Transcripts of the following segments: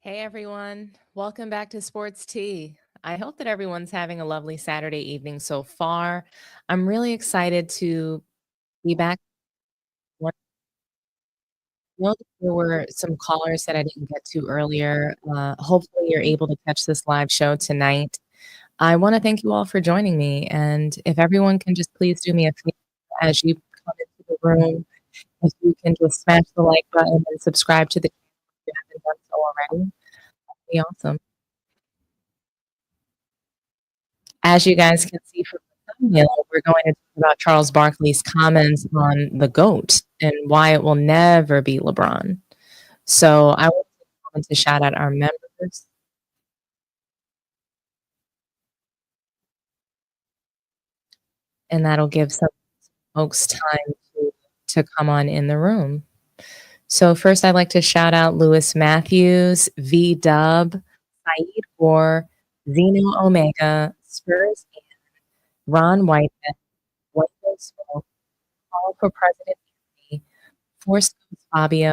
Hey everyone, welcome back to Sports Tea. I hope that everyone's having a lovely Saturday evening so far. I'm really excited to be back. I know that there were some callers that I didn't get to earlier. Hopefully, you're able to catch this live show tonight. I want to thank you all for joining me. And if everyone can just please do me a favor as you come into the room, if you can just smash the like button and subscribe to the channel if you haven't done so already, that'd be awesome. As you guys can see from the thumbnail, we're going to talk about Charles Barkley's comments on the GOAT and why it will never be LeBron. So I want to shout out our members, and that'll give some folks time to come on in the room. So first, I'd like to shout out Lewis Matthews, V Dub, Saeed War, Zeno Omega, Spurs, Ron Whitehead, White Smoke, Paul for President Anthony, Force Fabio,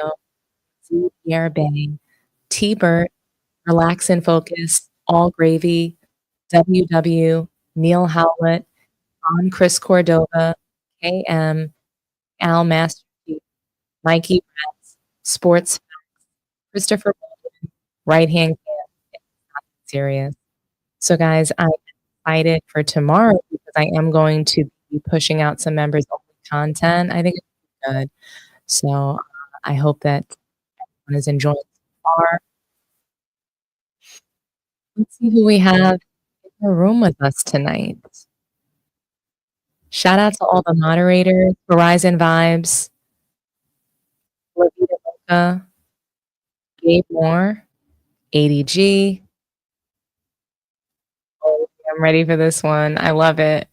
Z Pierre Bay, T Burt, Relax and Focus, All Gravy, WW, Neil Howlett, on Chris Cordova, KM, Al Master Chief, Mikey Rats, Sports, Christopher Baldwin, Right Hand Cam, it's not serious. So guys, I'm excited for tomorrow because I am going to be pushing out some members only content. I think it's good. So I hope that everyone is enjoying so far. Let's see who we have in the room with us tonight. Shout out to all the moderators, Horizon Vibes, Lavita Mocha, Gabe Moore, ADG. Oh, I'm ready for this one. I love it.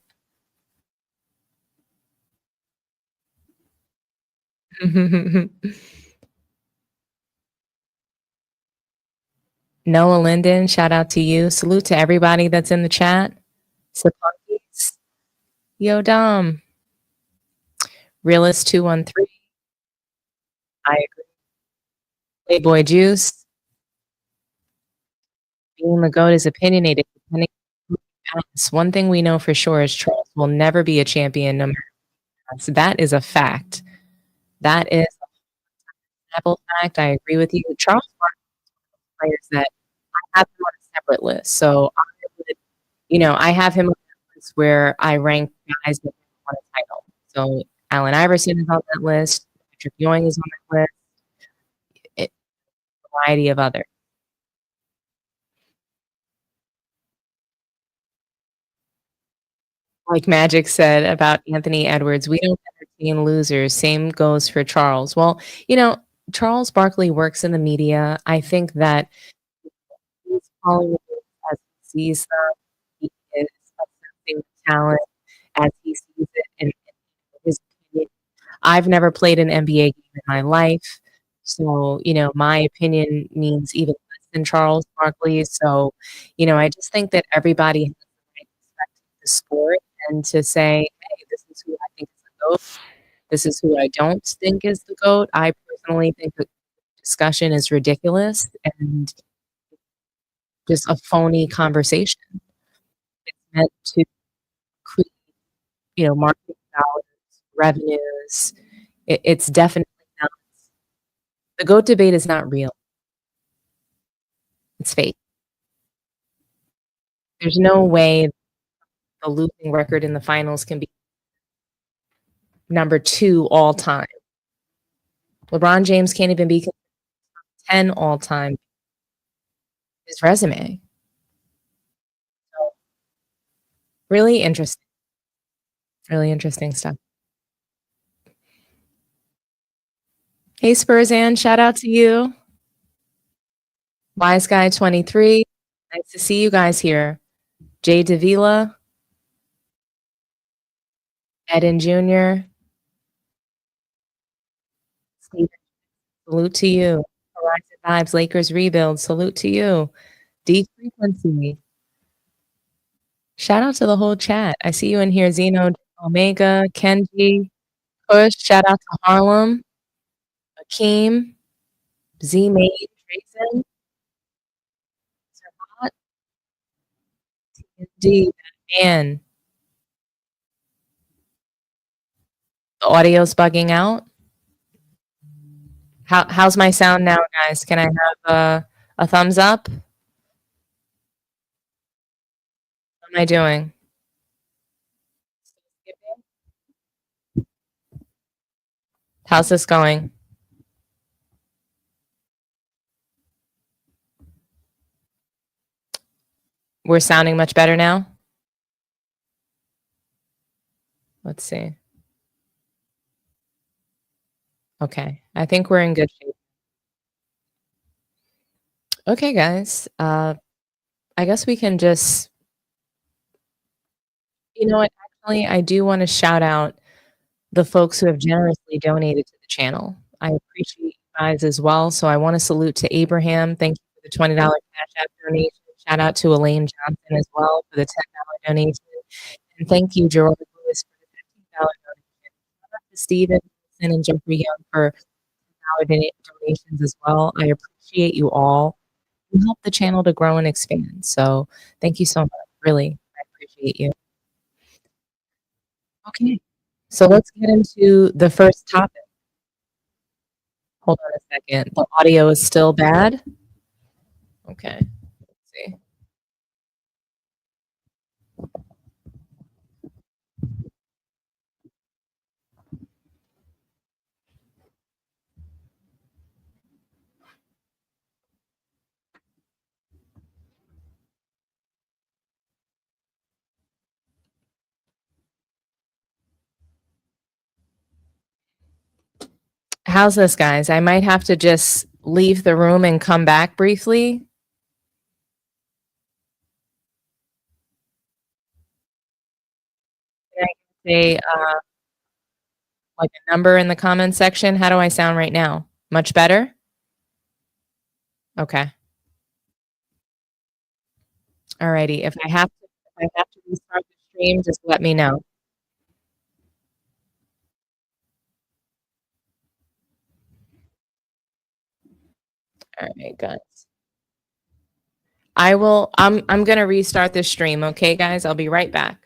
Noah Linden, shout out to you. Salute to everybody that's in the chat. Sapunkies. Yo, Dom. Realist213. I agree. Playboy Juice. Being the GOAT is opinionated. Depending on who you ask. One thing we know for sure is Charles will never be a champion no matter what. So that is a fact. That is an apple fact. I agree with you. Charles Barkley is players that I have him on a separate list. So I would, I have him on a list where I rank guys that won a title. So Allen Iverson is on that list. Patrick Ewing is on that list. A variety of others. Like Magic said about Anthony Edwards, we don't entertain losers. Same goes for Charles. Well, Charles Barkley works in the media. I think that he's calling it as he sees them. He is assessing the talent as he sees it in his opinion. I've never played an NBA game in my life. So, my opinion means even less than Charles Barkley. So, I just think that everybody has the right to respect the sport and to say, hey, this is who I think is the GOAT. This is who I don't think is the GOAT. I personally think the discussion is ridiculous and just a phony conversation. It's meant to create, marketing dollars, revenues. It's definitely not. The GOAT debate is not real. It's fake. There's no way the losing record in the finals can be number 2 all time. LeBron James can't even be 10 all time. His resume. So, really interesting. Really interesting stuff. Hey, Spurzan, shout out to you. Wise Guy 23. Nice to see you guys here. Jay Davila, Eden Jr., Steven, salute to you. Horizon Vibes, Lakers rebuild, salute to you. D Frequency. Shout out to the whole chat. I see you in here, Zeno, Omega, Kenji, Push. Shout out to Harlem, Akeem, Z Made, Jason. D, man, the audio's bugging out. How's my sound now, guys? Can I have a thumbs up? How am I doing? How's this going? We're sounding much better now? Let's see. Okay. I think we're in good shape. Okay, guys. I guess we can just, you know what? Actually, I do want to shout out the folks who have generously donated to the channel. I appreciate you guys as well. So I want to salute to Abraham. Thank you for the $20 Cash App donation. Shout out to Elaine Johnson as well for the $10 donation. And thank you, Gerald Lewis, for the $15 donation. Shout out to Stephen Wilson and Jeffrey Young for donations as well. I appreciate you all. You help the channel to grow and expand. So thank you so much. Really, I appreciate you. Okay. So let's get into the first topic. Hold on a second. The audio is still bad. Okay. Let's see. How's this, guys? I might have to just leave the room and come back briefly. Can I say like a number in the comment section? How do I sound right now? Much better? Okay. Alrighty. If I have to restart the stream, just let me know. All right, guys. I'm gonna restart the stream, okay, guys? I'll be right back.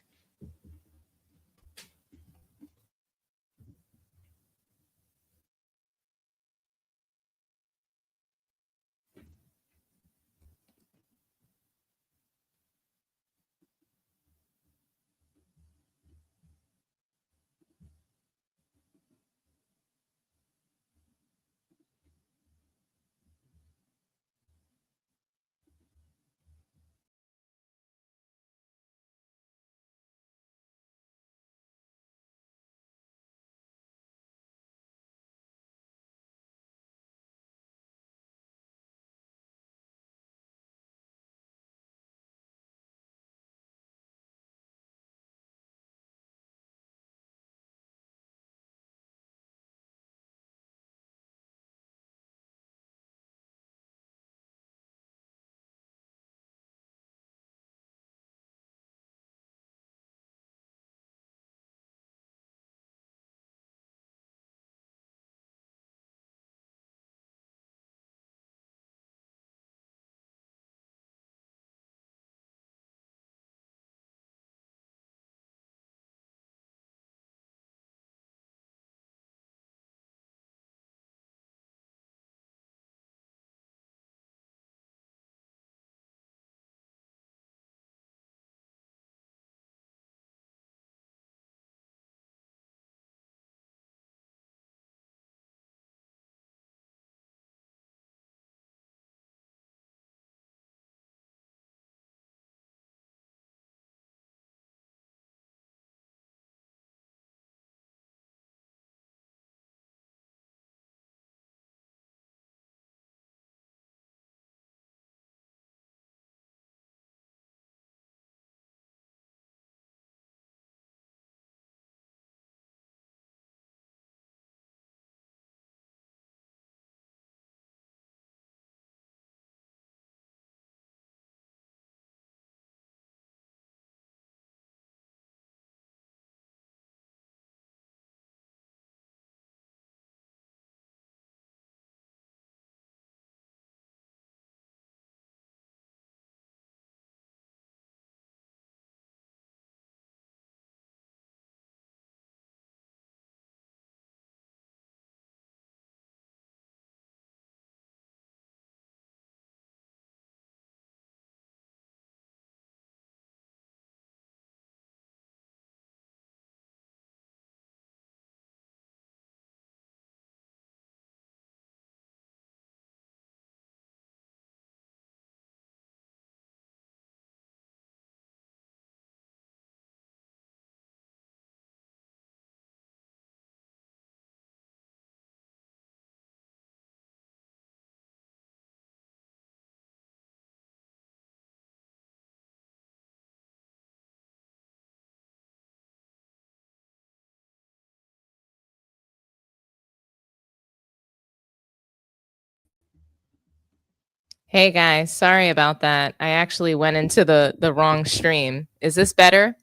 Hey guys, sorry about that. I actually went into the wrong stream. Is this better?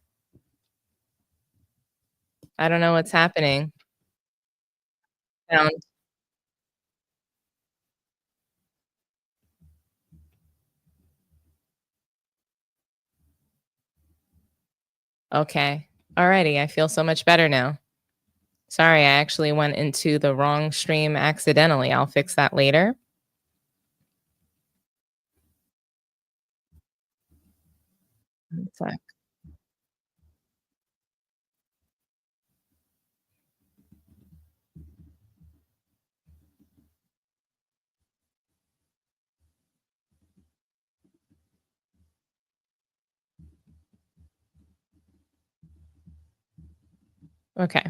I don't know what's happening. Sound okay. Alrighty, I feel so much better now. Sorry, I actually went into the wrong stream accidentally. I'll fix that later. One sec. Okay.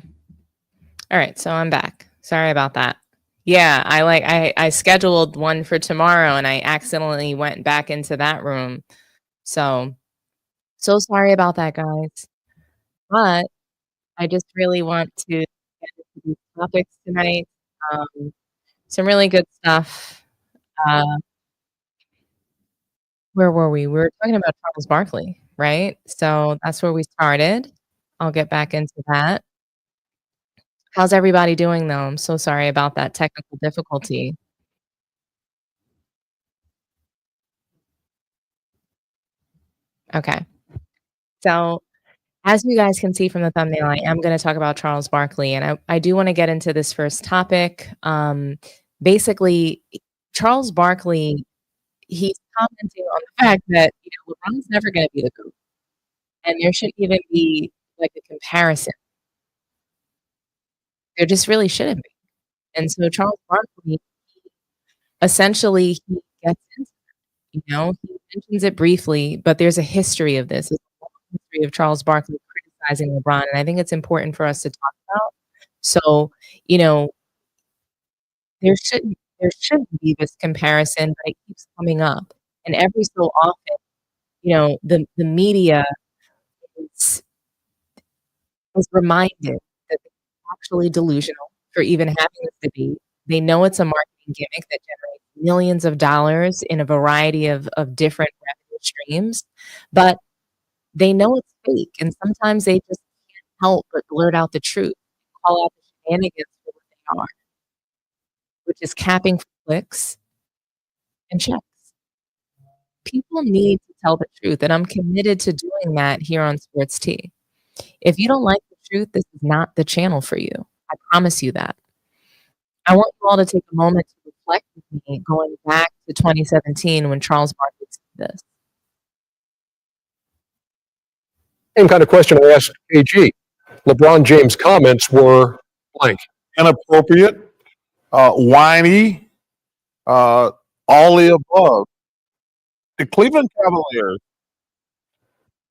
All right, so I'm back. Sorry about that. Yeah, I scheduled one for tomorrow and I accidentally went back into that room. So, so sorry about that, guys. But I just really want to get into these topics tonight. Um, some really good stuff. Uh, where were we? We were talking about Charles Barkley, right? So that's where we started. I'll get back into that. How's everybody doing, though? I'm so sorry about that technical difficulty. Okay. So, as you guys can see from the thumbnail, I am going to talk about Charles Barkley, and I do want to get into this first topic. Basically, Charles Barkley, he's commenting on the fact that LeBron's never going to be the GOAT, and there shouldn't even be like a comparison. There just really shouldn't be. And so Charles Barkley, essentially, he gets into he mentions it briefly, but there's a history of this. There's a long history of Charles Barkley criticizing LeBron, and I think it's important for us to talk about. So, you know, there shouldn't be this comparison, but it keeps coming up. And every so often, the media is is reminded that they're actually delusional for even having this debate. They know it's a marketing gimmick that generates millions of dollars in a variety of different revenue streams, but they know it's fake, and sometimes they just can't help but blurt out the truth, call out the shenanigans for what they are, which is capping for clicks and checks. People need to tell the truth, and I'm committed to doing that here on Sports Tea. If you don't like the truth, this is not the channel for you. I promise you that. I want you all to take a moment to reflect with me going back to 2017 when Charles Barkley said this. Same kind of question I asked KG. LeBron James' comments were blank. Inappropriate, whiny, uh, all the above. The Cleveland Cavaliers,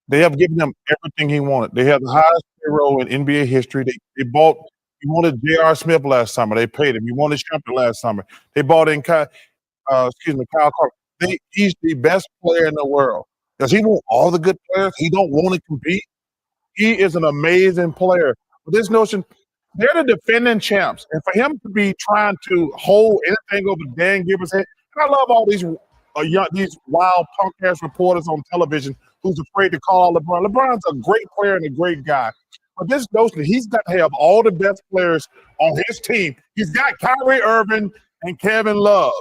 they have given him everything he wanted. They have the highest payroll in NBA history. He wanted J.R. Smith last summer. They paid him. He wanted Shumpert last summer. They bought in Kyle Korver. He's the best player in the world. Does he want all the good players? He don't want to compete. He is an amazing player. But this notion, they're the defending champs, and for him to be trying to hold anything over Dan Gilbert's head, and I love all these wild punk ass reporters on television who's afraid to call out LeBron. LeBron's a great player and a great guy, but this notion that he's got to have all the best players on his team. He's got Kyrie Irving and Kevin Love.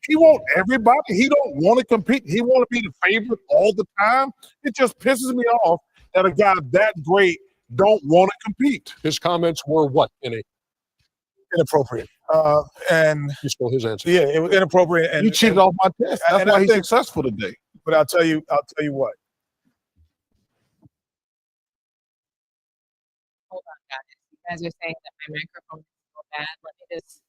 He want everybody. He don't want to compete. He want to be the favorite all the time. It just pisses me off that a guy that great don't want to compete. His comments were what, Kenny? Inappropriate. And You stole his answer. yeah, it was inappropriate. And You cheated off my test. That's And why I he's think successful today. But I'll tell you what. Hold on, guys. You guys are saying that my microphone is so bad. Let me just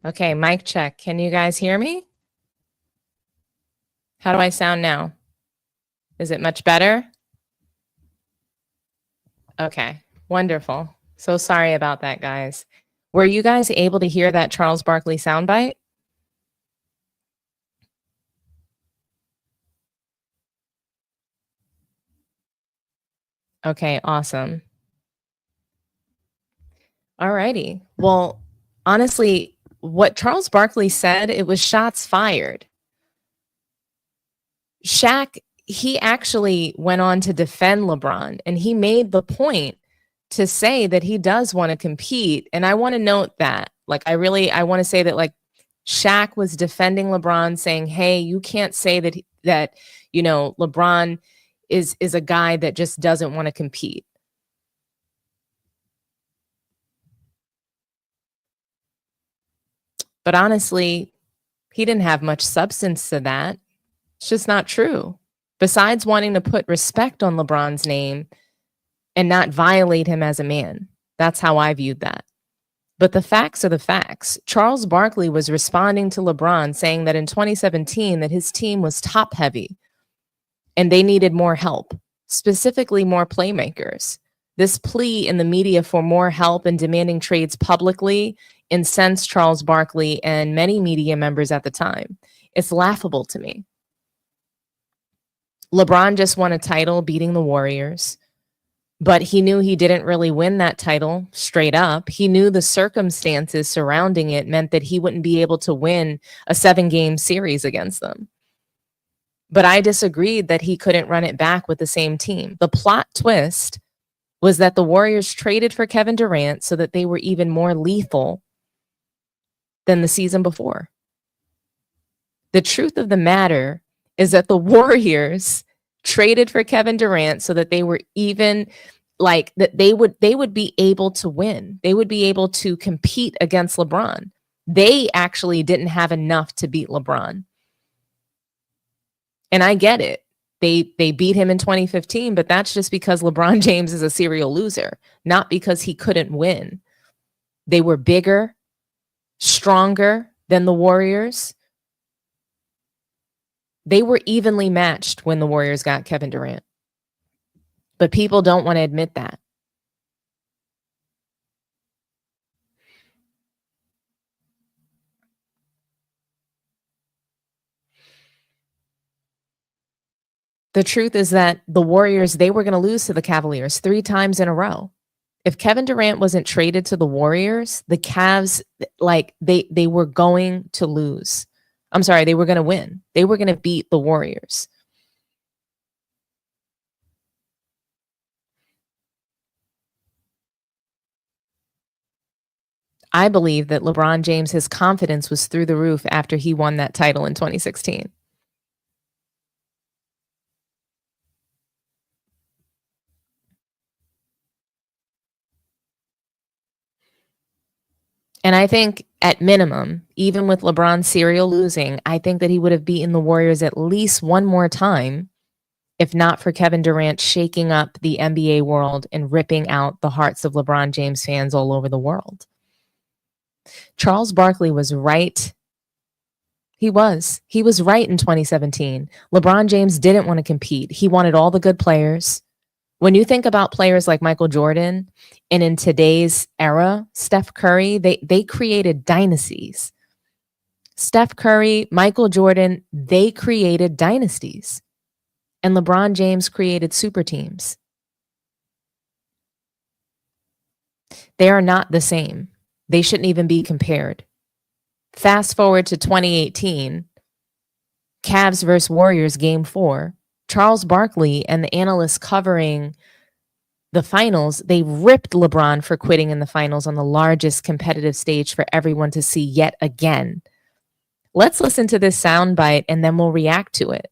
Okay, mic check. Can you guys hear me? How do I sound now? Is it much better? Okay, wonderful. So sorry about that, guys. Were you guys able to hear that Charles Barkley soundbite? Okay, awesome. All righty. Well, honestly, what Charles Barkley said, it was shots fired. Shaq, he actually went on to defend LeBron, and he made the point to say that he does want to compete. And I want to note that, like, I want to say that, like, Shaq was defending LeBron, saying, "Hey, you can't say that LeBron is a guy that just doesn't want to compete." But honestly, he didn't have much substance to that. It's just not true. Besides wanting to put respect on LeBron's name and not violate him as a man. That's how I viewed that. But the facts are the facts. Charles Barkley was responding to LeBron saying that in 2017 that his team was top heavy and they needed more help, specifically more playmakers. This plea in the media for more help and demanding trades publicly incensed Charles Barkley and many media members at the time. It's laughable to me. LeBron just won a title beating the Warriors, but he knew he didn't really win that title straight up. He knew the circumstances surrounding it meant that he wouldn't be able to win a 7-game series against them. But I disagreed that he couldn't run it back with the same team. The plot twist was that the Warriors traded for Kevin Durant so that they were even more lethal than the season before. The truth of the matter is that the Warriors traded for Kevin Durant so that they were even like that they would be able to win. They would be able to compete against LeBron. They actually didn't have enough to beat LeBron. And I get it. They beat him in 2015, but that's just because LeBron James is a serial loser, not because he couldn't win. They were bigger, stronger than the Warriors. They were evenly matched when the Warriors got Kevin Durant. But people don't want to admit that. The truth is that the Warriors, they were going to lose to the Cavaliers 3 times in a row. If Kevin Durant wasn't traded to the Warriors, the Cavs, like they were going to lose. I'm sorry, they were going to win. They were going to beat the Warriors. I believe that LeBron James, his confidence was through the roof after he won that title in 2016. And I think at minimum, even with LeBron serial losing, I think that he would have beaten the Warriors at least one more time, if not for Kevin Durant shaking up the NBA world and ripping out the hearts of LeBron James fans all over the world. Charles Barkley was right. He was right in 2017. LeBron James didn't want to compete. He wanted all the good players. When you think about players like Michael Jordan, and in today's era, Steph Curry, they created dynasties. Steph Curry, Michael Jordan, they created dynasties. And LeBron James created super teams. They are not the same. They shouldn't even be compared. Fast forward to 2018, Cavs versus Warriors game 4. Charles Barkley and the analysts covering the finals, they ripped LeBron for quitting in the finals on the largest competitive stage for everyone to see yet again. Let's listen to this soundbite and then we'll react to it.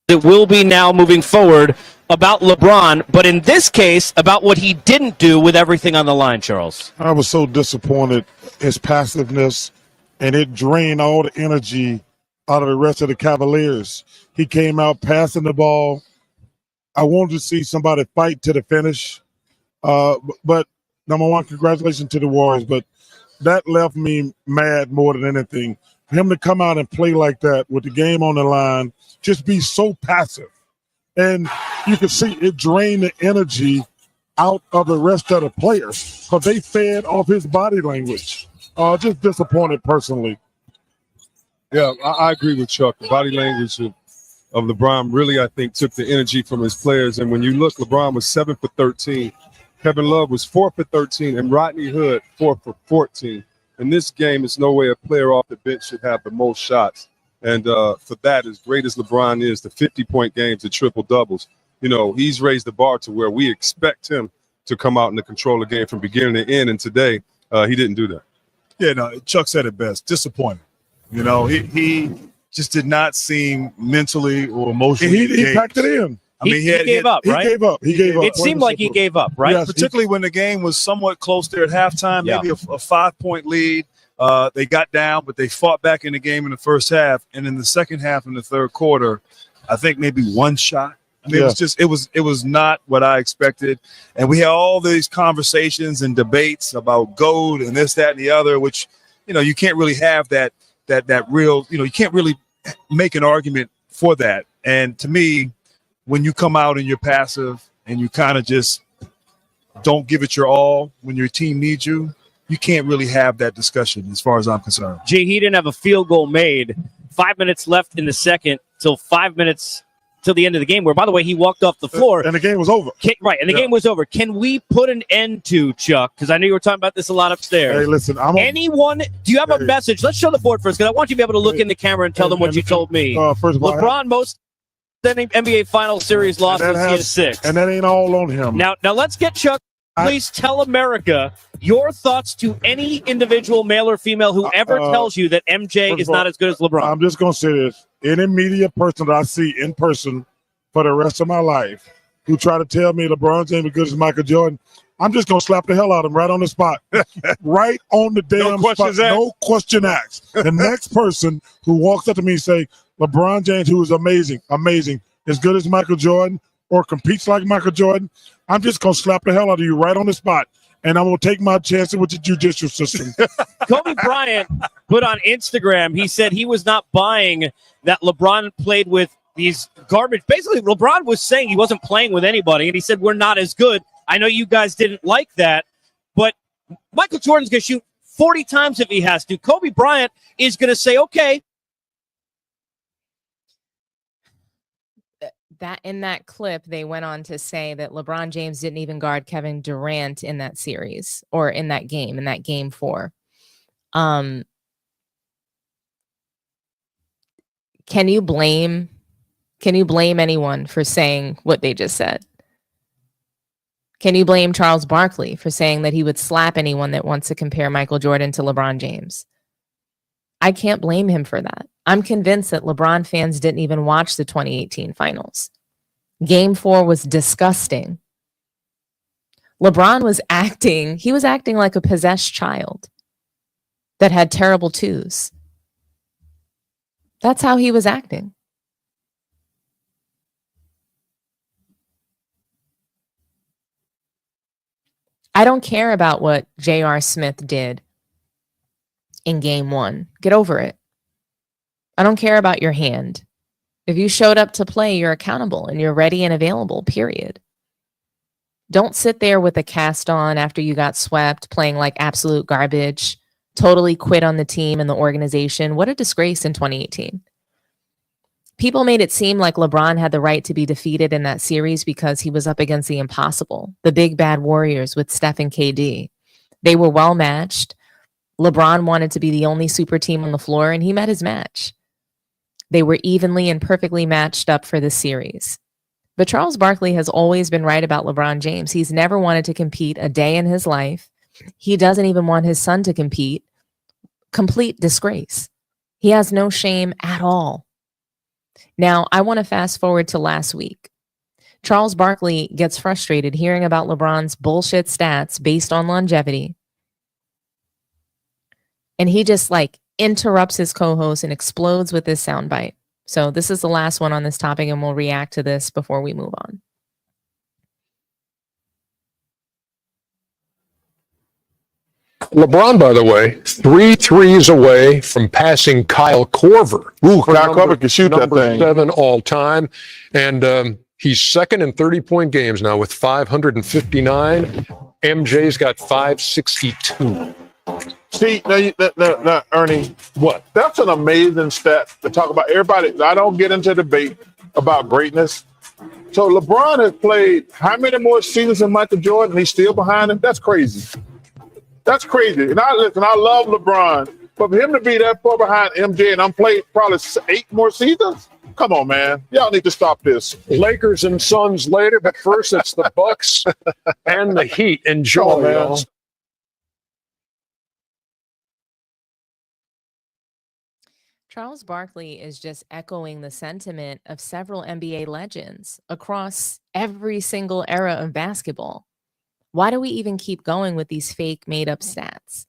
It will be now moving forward about LeBron, but in this case, about what he didn't do with everything on the line, Charles. I was so disappointed, his passiveness, and it drained all the energy out of the rest of the Cavaliers. He came out passing the ball. I wanted to see somebody fight to the finish. But number one, congratulations to the Warriors. But that left me mad more than anything. For him to come out and play like that with the game on the line, just be so passive. And you can see it drained the energy out of the rest of the players because they fed off his body language. Just disappointed personally. Yeah, I agree with Chuck. The body language of LeBron really, I think, took the energy from his players. And when you look, LeBron was 7 for 13. Kevin Love was 4 for 13, and Rodney Hood 4 for 14. In this game, it's no way a player off the bench should have the most shots. And for that, as great as LeBron is, the 50-point games, the triple-doubles, he's raised the bar to where we expect him to come out and to control the game from beginning to end. And today, he didn't do that. Yeah, no, Chuck said it best. Disappointing. He just did not seem mentally or emotionally He packed it in. I mean, he gave up, right? He gave up. It seemed like he gave up, right? Yes, particularly when the game was somewhat close there at halftime, maybe a 5-point lead. They got down, but they fought back in the game in the first half. And in the second half, in the third quarter, I think maybe one shot. I mean, it was not what I expected. And we had all these conversations and debates about GOAT and this, that, and the other, which, you can't really have that real, you can't really make an argument for that. And to me, when you come out and you're passive and you kind of just don't give it your all when your team needs you, you can't really have that discussion as far as I'm concerned. Gee, he didn't have a field goal made. 5 minutes left in the second till 5 minutes till the end of the game, where, by the way, he walked off the floor. And the game was over. The game was over. Can we put an end to, Chuck? Because I know you were talking about this a lot upstairs. Hey, listen, do you have a message? Let's show the board first, because I want you to be able to look in the camera and tell them what you told me. First of all, LeBron, most NBA Final Series losses in 6. And that ain't all on him. Now let's get Chuck. Please tell America your thoughts to any individual, male or female, whoever tells you that MJ is not as good as LeBron. I'm just going to say this. Any media person that I see in person for the rest of my life who try to tell me LeBron James is good as Michael Jordan, I'm just going to slap the hell out of him right on the spot. Right on the damn spot. No question asked. The next person who walks up to me and say, LeBron James, who is amazing, as good as Michael Jordan or competes like Michael Jordan, I'm just going to slap the hell out of you right on the spot. And I'm going to take my chances with the judicial system. Kobe Bryant put on Instagram, he said he was not buying that LeBron played with these garbage. Basically, LeBron was saying he wasn't playing with anybody, and he said, we're not as good. I know you guys didn't like that, but Michael Jordan's going to shoot 40 times if he has to. Kobe Bryant is going to say, okay. That in that clip, they went on to say that LeBron James didn't even guard Kevin Durant in that series or in that game 4. Can you blame anyone for saying what they just said? Can you blame Charles Barkley for saying that he would slap anyone that wants to compare Michael Jordan to LeBron James? I can't blame him for that. I'm convinced that LeBron fans didn't even watch the 2018 finals. Game 4 was disgusting. LeBron was acting like a possessed child that had terrible twos. That's how he was acting. I don't care about what J.R. Smith did in game 1. Get over it. I don't care about your hand. If you showed up to play, you're accountable and you're ready and available, period. Don't sit there with a cast on after you got swept, playing like absolute garbage, totally quit on the team and the organization. What a disgrace in 2018. People made it seem like LeBron had the right to be defeated in that series because he was up against the impossible, the big bad Warriors with Steph and KD. They were well matched. LeBron wanted to be the only super team on the floor, and he met his match. They were evenly and perfectly matched up for this series. But Charles Barkley has always been right about LeBron James. He's never wanted to compete a day in his life. He doesn't even want his son to compete. Complete disgrace. He has no shame at all. Now, I want to fast forward to last week. Charles Barkley gets frustrated hearing about LeBron's bullshit stats based on longevity. And he just interrupts his co-host and explodes with this soundbite. So this is the last one on this topic, and we'll react to this before we move on. LeBron, by the way, 3 threes away from passing Kyle Korver. Ooh, Kyle Korver can shoot that number thing. 7 all time. And he's second in 30-point games now with 559. MJ's got 562. See, now, Ernie, What? that's an amazing stat to talk about. Everybody, I don't get into debate about greatness. So LeBron has played how many more seasons than Michael Jordan, and he's still behind him? That's crazy. That's crazy. And I love LeBron, but for him to be that far behind MJ and I'm playing probably 8 more seasons? Come on, man. Y'all need to stop this. Lakers and Suns later, but first it's the Bucks and the Heat. Enjoy, man. y'all. Charles Barkley is just echoing the sentiment of several NBA legends across every single era of basketball. Why do we even keep going with these fake made-up stats?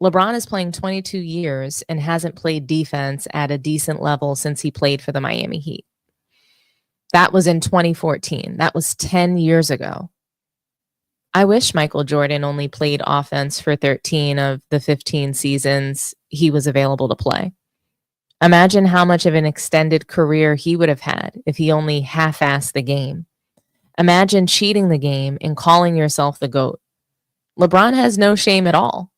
LeBron is playing 22 years and hasn't played defense at a decent level since he played for the Miami Heat. That was in 2014. That was 10 years ago. I wish Michael Jordan only played offense for 13 of the 15 seasons he was available to play. Imagine how much of an extended career he would have had if he only half-assed the game. Imagine cheating the game and calling yourself the GOAT. LeBron has no shame at all.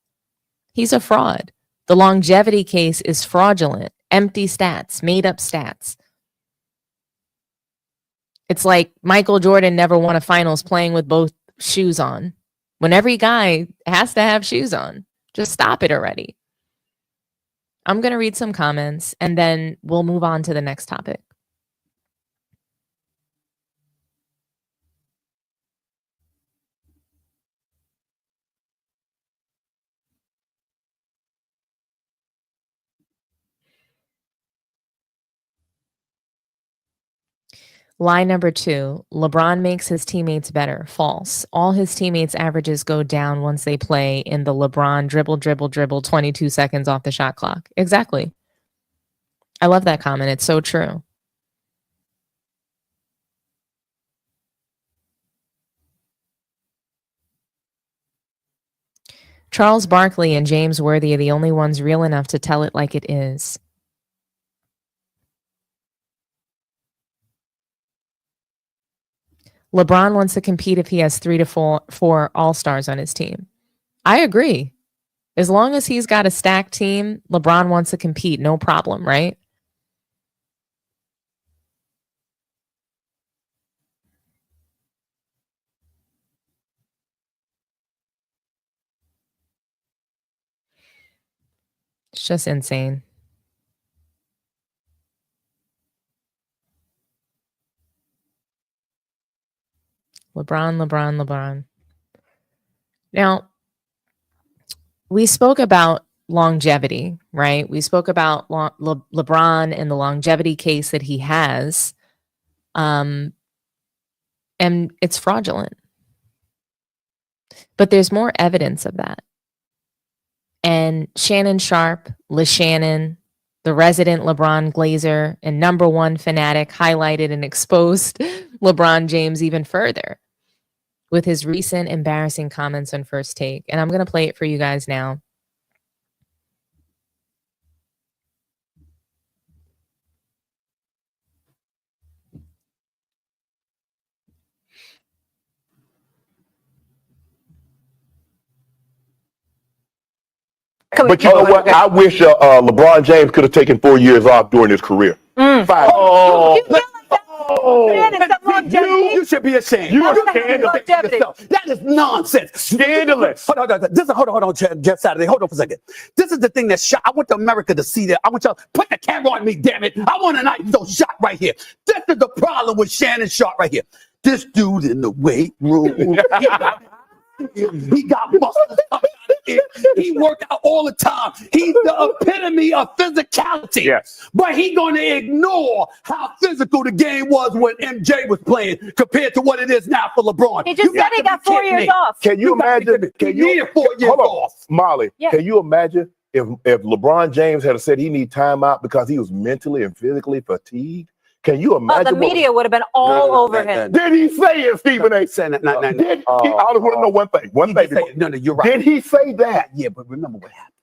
He's a fraud. The longevity case is fraudulent, empty stats, made-up stats. It's like Michael Jordan never won a finals playing with both shoes on. When every guy has to have shoes on. Just stop it already. I'm going to read some comments and then we'll move on to the next topic. Line number 2, LeBron makes his teammates better. False. All his teammates' averages go down once they play in the LeBron dribble 22 seconds off the shot clock. Exactly. I love that comment. It's so true. Charles Barkley and James Worthy are the only ones real enough to tell it like it is. LeBron wants to compete if he has 3 to 4 all-stars on his team. I agree. As long as he's got a stacked team, LeBron wants to compete, no problem, right? It's just insane. LeBron. Now, we spoke about longevity, right? We spoke about LeBron and the longevity case that he has. And it's fraudulent. But there's more evidence of that. And Shannon Sharp, LeShannon, the resident LeBron Glazer and #1 fanatic highlighted and exposed LeBron James even further with his recent embarrassing comments on First Take. And I'm going to play it for you guys now. But you know what? I wish LeBron James could have taken 4 years off during his career. 5. You should be ashamed. You are scandalous. That is nonsense. Scandalous. Hold on, Jeff Saturday. Hold on for a second. This is the thing that shot. I want America to see that. I want y'all to put the camera on me, damn it. I want a nice little shot right here. This is the problem with Shannon Sharp right here. This dude in the weight room. He got muscles coming out of here. He worked out all the time. He's the epitome of physicality. Yes. But he's going to ignore how physical the game was when MJ was playing compared to what it is now for LeBron. He just said he got 4 years off. Can you imagine? He needed 4 years off. Molly, Yeah. Can you imagine if LeBron James had said he need time out because he was mentally and physically fatigued? Can you imagine? The media would have been all over him. Did he say it, Stephen A? Saying that, I just want to know one thing. No, you're right. Did he say that? Yeah, but remember what happened.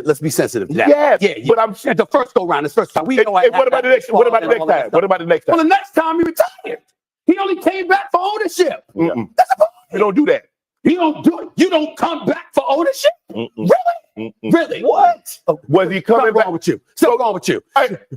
Let's be sensitive to that. Yes, yeah. But I'm at the first go round, this first time. We know. What about the next? What about the next time? What about the next time? Well, the next time he retired, he only came back for ownership. That's a problem. You don't do that. You don't do it. You don't come back for ownership. Really? Really? What? Was he coming back? Wrong with you? Something wrong with you?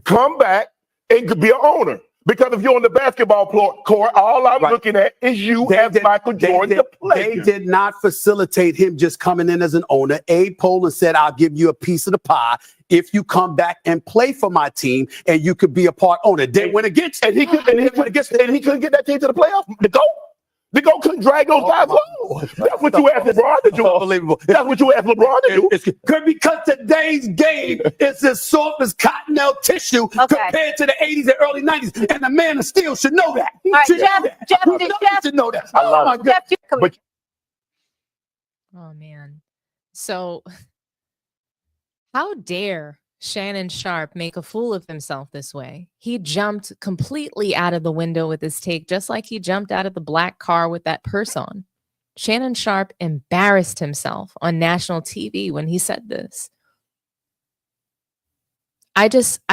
Come back and be an owner. Because if you're on the basketball court, all I'm looking at is you as Michael Jordan, the player. They did not facilitate him just coming in as an owner. Abe Pollin said, I'll give you a piece of the pie if you come back and play for my team and you could be a part owner. They went against and he couldn't get that team to the playoffs. The GOAT couldn't drag those guys along. That's what you asked LeBron to do. Unbelievable. That's what you asked LeBron to do. Because today's game is as soft as cottonelle tissue compared to the 80s and early 90s. And the man of steel should know that. All right, Jeff should know that. I love it. Oh, man. So how dare Shannon Sharpe make a fool of himself this way? He jumped completely out of the window with his take, just like he jumped out of the black car with that purse on. Shannon Sharpe embarrassed himself on national TV when he said this. I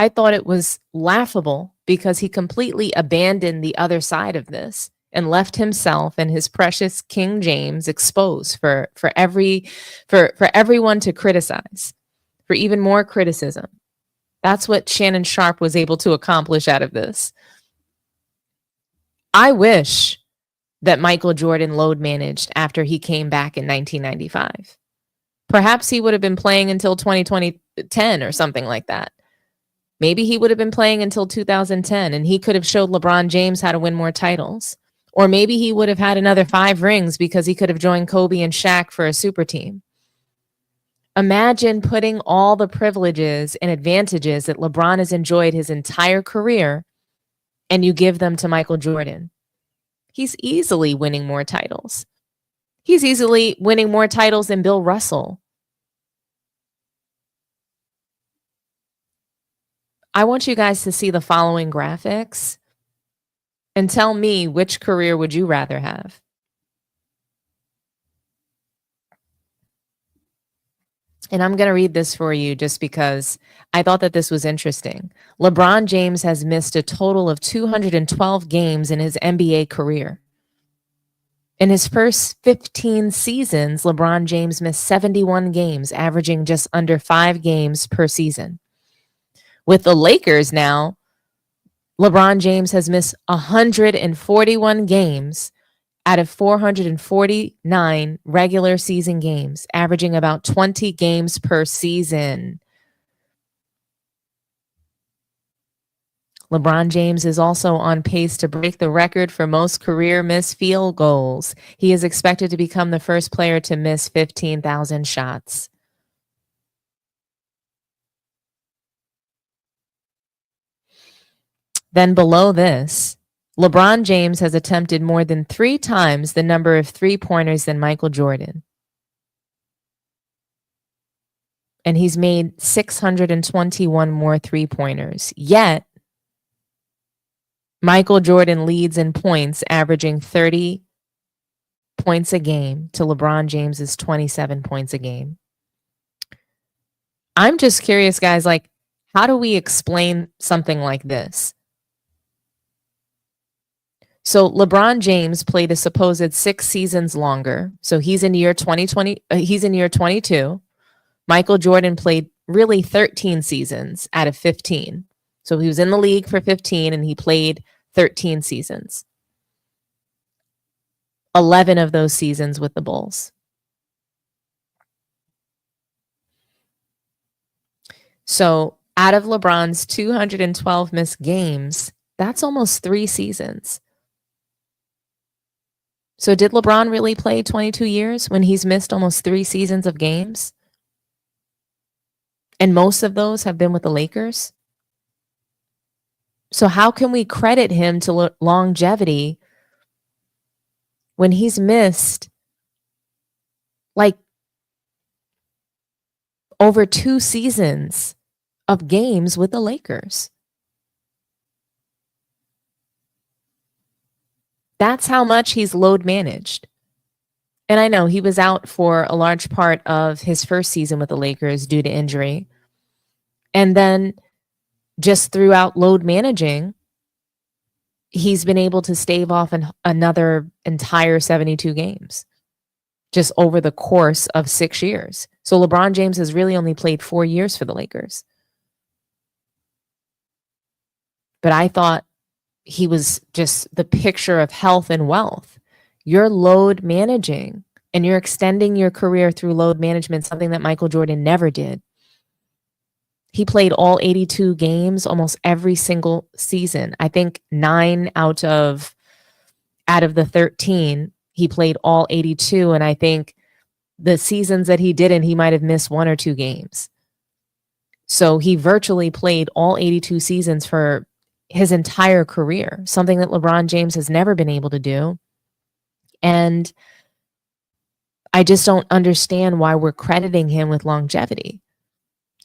thought it was laughable because he completely abandoned the other side of this and left himself and his precious King James exposed for everyone to criticize. For even more criticism. That's what Shannon Sharpe was able to accomplish out of this. I wish that Michael Jordan load managed after he came back in 1995. Perhaps he would have been playing until 2010 or something like that. Maybe he would have been playing until 2010 and he could have showed LeBron James how to win more titles. Or maybe he would have had another 5 rings because he could have joined Kobe and Shaq for a super team. Imagine putting all the privileges and advantages that LeBron has enjoyed his entire career and you give them to Michael Jordan. He's easily winning more titles. He's easily winning more titles than Bill Russell. I want you guys to see the following graphics and tell me which career would you rather have. And I'm going to read this for you just because I thought that this was interesting. LeBron James has missed a total of 212 games in his NBA career. In his first 15 seasons, LeBron James missed 71 games, averaging just under 5 games per season. With the Lakers now, LeBron James has missed 141 games out of 449 regular season games, averaging about 20 games per season. LeBron James is also on pace to break the record for most career missed field goals. He is expected to become the first player to miss 15,000 shots. Then below this, LeBron James has attempted more than 3 times the number of three-pointers than Michael Jordan. And he's made 621 more three-pointers. Yet, Michael Jordan leads in points, averaging 30 points a game to LeBron James's 27 points a game. I'm just curious, guys, like, how do we explain something like this? So LeBron James played a supposed 6 seasons longer. So he's in year 2020. He's in year 22. Michael Jordan played really 13 seasons out of 15. So he was in the league for 15 and he played 13 seasons. 11 of those seasons with the Bulls. So out of LeBron's 212 missed games, that's almost 3 seasons. So did LeBron really play 22 years when he's missed almost 3 seasons of games? And most of those have been with the Lakers? So how can we credit him to longevity when he's missed like over 2 seasons of games with the Lakers? That's how much he's load managed. And I know he was out for a large part of his first season with the Lakers due to injury. And then just throughout load managing, he's been able to stave off another entire 72 games just over the course of 6 years. So LeBron James has really only played 4 years for the Lakers. But I thought he was just the picture of health and wealth. You're load managing and you're extending your career through load management, something that Michael Jordan never did. He played all 82 games almost every single season. I think 9 out of the 13, he played all 82. And I think the seasons that he didn't, he might have missed 1 or 2 games. So he virtually played all 82 seasons for his entire career, something that LeBron James has never been able to do. And I just don't understand why we're crediting him with longevity,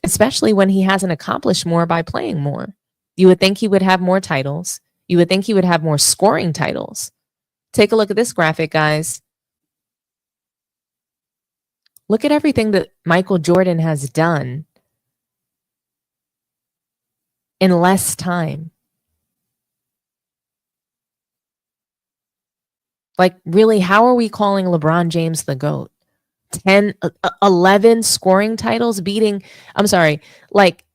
especially when he hasn't accomplished more by playing more. You would think he would have more titles. You would think he would have more scoring titles. Take a look at this graphic, guys. Look at everything that Michael Jordan has done in less time. Like, really, how are we calling LeBron James the GOAT? 11 scoring titles beating, I'm sorry, like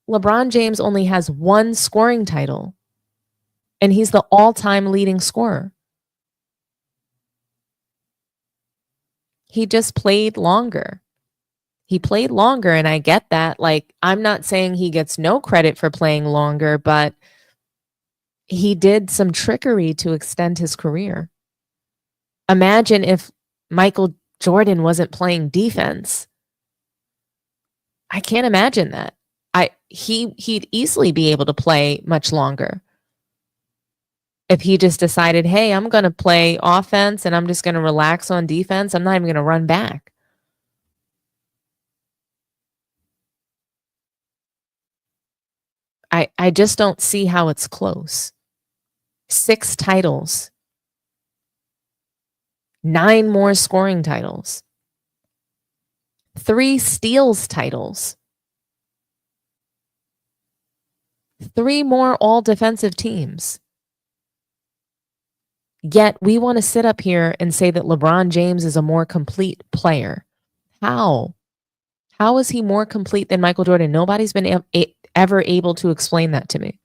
LeBron James only has 1 scoring title and he's the all-time leading scorer. He just played longer. He played longer, and I get that. Like, I'm not saying he gets no credit for playing longer, but he did some trickery to extend his career. Imagine if Michael Jordan wasn't playing defense. I can't imagine that. He'd easily be able to play much longer if he just decided, hey, I'm going to play offense and I'm just going to relax on defense. I'm not even going to run back. I just don't see how it's close. 6 titles. 9 more scoring titles. 3 steals titles. 3 more all defensive teams. Yet we want to sit up here and say that LeBron James is a more complete player. How? How is he more complete than Michael Jordan? Nobody's been ever able to explain that to me.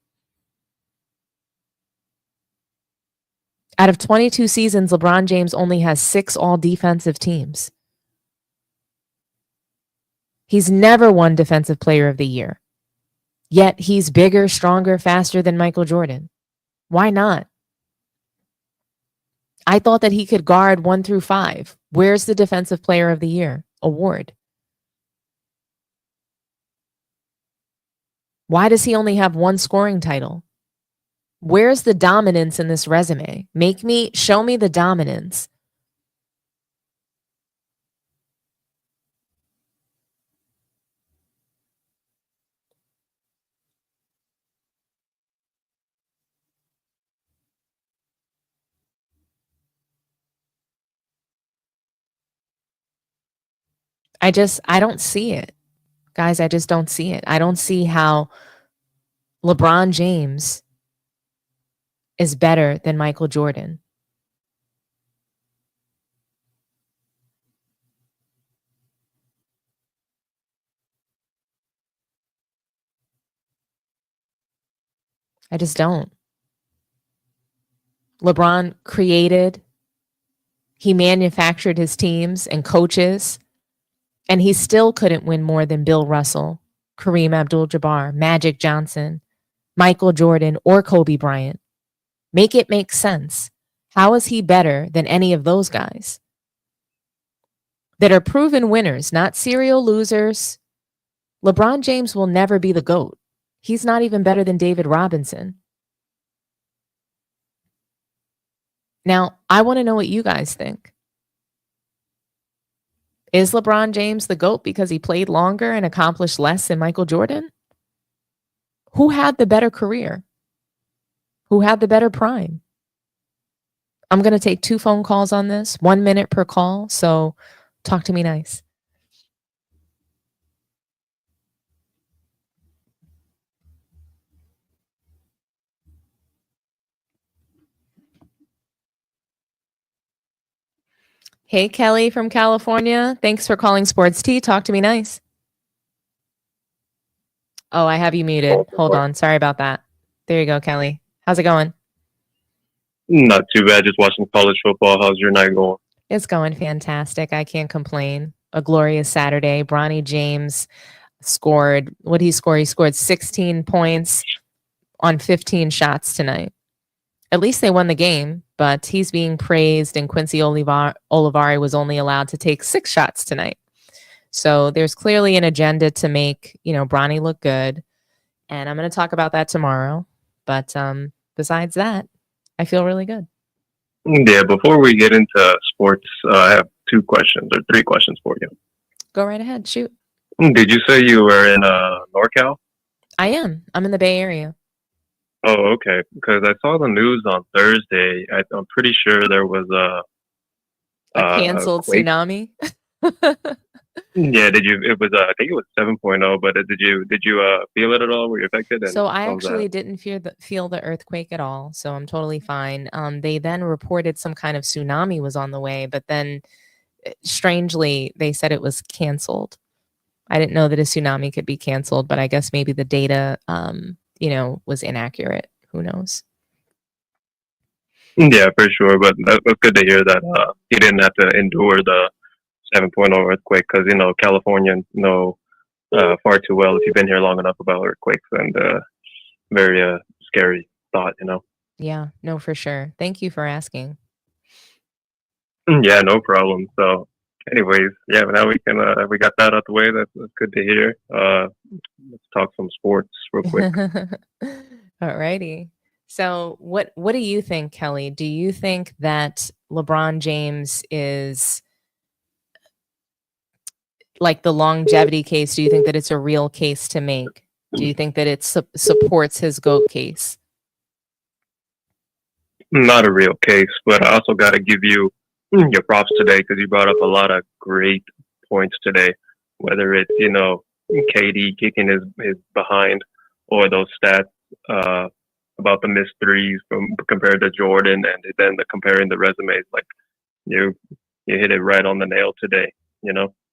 Out of 22 seasons, LeBron James only has 6 all-defensive teams. He's never won Defensive Player of the Year. Yet he's bigger, stronger, faster than Michael Jordan. Why not? I thought that he could guard 1 through 5. Where's the Defensive Player of the Year award? Why does he only have 1 scoring title? Where's the dominance in this resume? Show me the dominance. I don't see it. Guys, I just don't see it. I don't see how LeBron James is better than Michael Jordan. I just don't. LeBron created, he manufactured his teams and coaches, and he still couldn't win more than Bill Russell, Kareem Abdul-Jabbar, Magic Johnson, Michael Jordan, or Kobe Bryant. Make it make sense. How is he better than any of those guys that are proven winners, not serial losers? LeBron James will never be the GOAT. He's not even better than David Robinson. Now, I want to know what you guys think. Is LeBron James the GOAT because he played longer and accomplished less than Michael Jordan? Who had the better career? Who had the better prime? I'm going to take 2 phone calls on this, 1 minute per call. So talk to me nice. Hey, Kelly from California. Thanks for calling Sports Tea. Talk to me nice. Oh, I have you muted. Hold on. Sorry about that. There you go, Kelly. How's it going? Not too bad. Just watching college football. How's your night going? It's going fantastic. I can't complain. A glorious Saturday. Bronny James scored. What did he score? He scored 16 points on 15 shots tonight. At least they won the game, but he's being praised, and Quincy Olivari was only allowed to take 6 shots tonight. So there's clearly an agenda to make, Bronny look good. And I'm going to talk about that tomorrow. But besides that, I feel really good. Yeah, before we get into sports, I have 2 questions or 3 questions for you. Go right ahead. Shoot. Did you say you were in NorCal? I am. I'm in the Bay Area. Oh, okay. Because I saw the news on Thursday. I'm pretty sure there was a canceled quake. tsunami. Yeah, it was I think it was 7.0, but did you feel it at all? Were you affected? And So I how was that? actually didn't feel the earthquake at all. So I'm totally fine. They then reported some kind of tsunami was on the way, but then strangely they said it was canceled. I didn't know that a tsunami could be canceled, but I guess maybe the data was inaccurate. Who knows? Yeah, for sure. But that's good to hear that you didn't have to endure the 7.0 earthquake because, Californians know far too well if you've been here long enough about earthquakes, and very scary thought, Yeah, no, for sure. Thank you for asking. Yeah, no problem. So anyways, yeah, now we got that out the way. That's good to hear. Let's talk some sports real quick. Alrighty. So what do you think, Kelly? Do you think that LeBron James is like the longevity case? Do you think that it's a real case to make? Do you think that it supports his GOAT case? Not a real case, but I also got to give you your props today because you brought up a lot of great points today, whether it's, KD kicking his behind or those stats about the missed threes compared to Jordan, and then comparing the resumes. Like you hit it right on the nail today,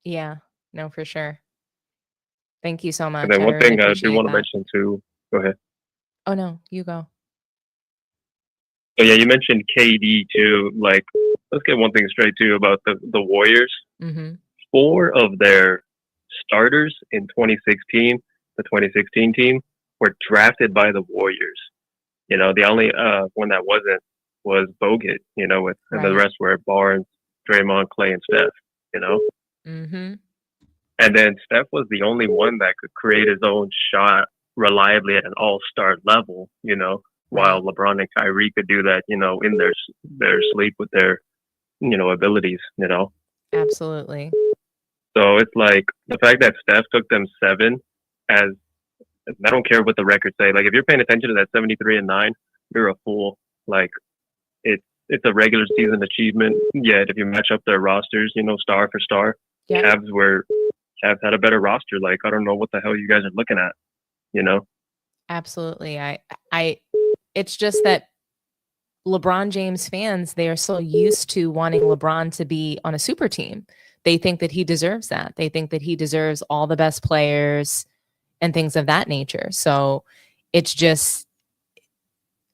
Yeah, no, for sure. Thank you so much. And then one really thing I do appreciate want to that. mention too. Go ahead. Oh no, you go. So yeah, you mentioned KD too. Like, let's get one thing straight too about the Warriors. Mm-hmm. 4 of their starters in 2016, the 2016 team, were drafted by the Warriors. The only one that wasn't was Bogut. And the rest were Barnes, Draymond, Clay, and Steph. Mm-hmm. And then Steph was the only one that could create his own shot reliably at an all-star level. While LeBron and Kyrie could do that, in their sleep with their, abilities, Absolutely. So it's like the fact that Steph took them 7 as, I don't care what the records say. Like if you're paying attention to that 73-9, you're a fool. Like it's a regular season achievement. Yet if you match up their rosters, star for star, Yeah. Cavs had a better roster. Like I don't know what the hell you guys are looking at, Absolutely. It's just that LeBron James fans, they are so used to wanting LeBron to be on a super team. They think that he deserves that. They think that he deserves all the best players and things of that nature. So it's just,